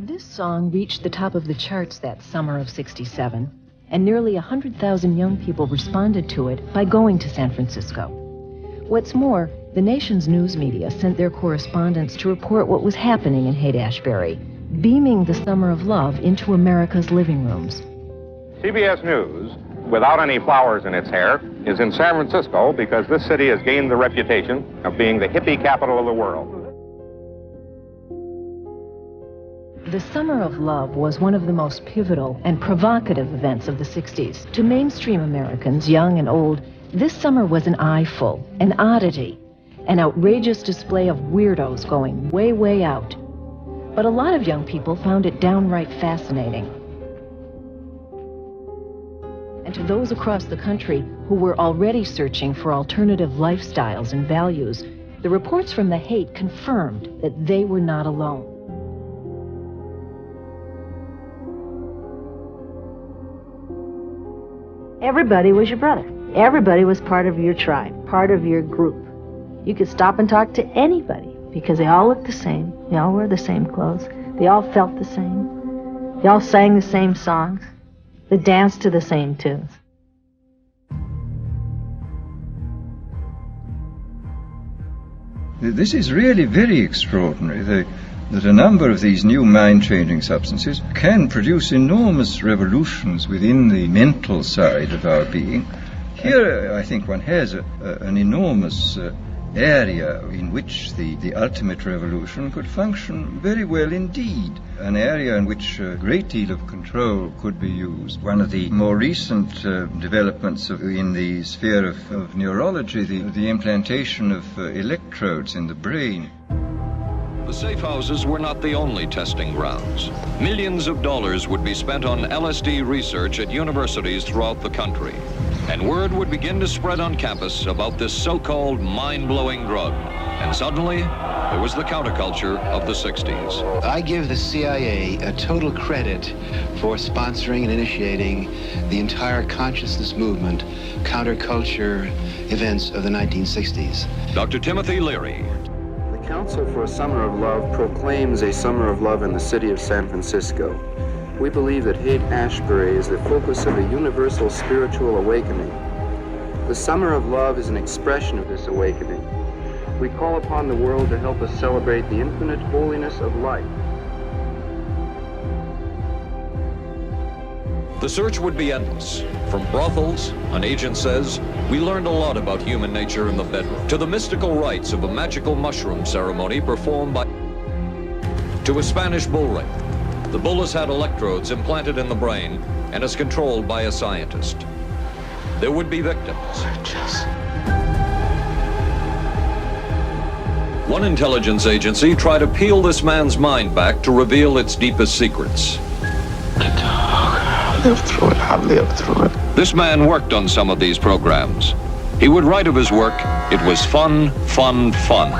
This song reached the top of the charts that summer of '67, and nearly 100,000 young people responded to it by going to San Francisco. What's more, the nation's news media sent their correspondents to report what was happening in Haight-Ashbury, beaming the Summer of Love into America's living rooms. CBS News, without any flowers in its hair, is in San Francisco because this city has gained the reputation of being the hippie capital of the world. The Summer of Love was one of the most pivotal and provocative events of the '60s. To mainstream Americans, young and old, this summer was an eyeful, an oddity, an outrageous display of weirdos going way, way out. But a lot of young people found it downright fascinating. And to those across the country who were already searching for alternative lifestyles and values, the reports from the Haight confirmed that they were not alone. Everybody was your brother. Everybody was part of your tribe, part of your group. You could stop and talk to anybody because they all looked the same. They all wore the same clothes. They all felt the same. They all sang the same songs. They danced to the same tunes. This is really very extraordinary. That a number of these new mind-changing substances can produce enormous revolutions within the mental side of our being. Here, I think one has an enormous area in which the ultimate revolution could function very well indeed. An area in which a great deal of control could be used. One of the more recent developments in the sphere of neurology, the implantation of electrodes in the brain. The safe houses were not the only testing grounds. Millions of dollars would be spent on LSD research at universities throughout the country. And word would begin to spread on campus about this so-called mind-blowing drug. And suddenly, there was the counterculture of the '60s. I give the CIA a total credit for sponsoring and initiating the entire consciousness movement, counterculture events of the 1960s. Dr. Timothy Leary. The Council for a Summer of Love proclaims a Summer of Love in the city of San Francisco. We believe that Haight-Ashbury is the focus of a universal spiritual awakening. The Summer of Love is an expression of this awakening. We call upon the world to help us celebrate the infinite holiness of life. The search would be endless. From brothels, an agent says, we learned a lot about human nature in the bedroom, to the mystical rites of a magical mushroom ceremony performed by... to a Spanish bull ring. The bull has had electrodes implanted in the brain and is controlled by a scientist. There would be victims. One intelligence agency tried to peel this man's mind back to reveal its deepest secrets. I lived through it. I lived through it. This man worked on some of these programs. He would write of his work, it was fun, fun, fun.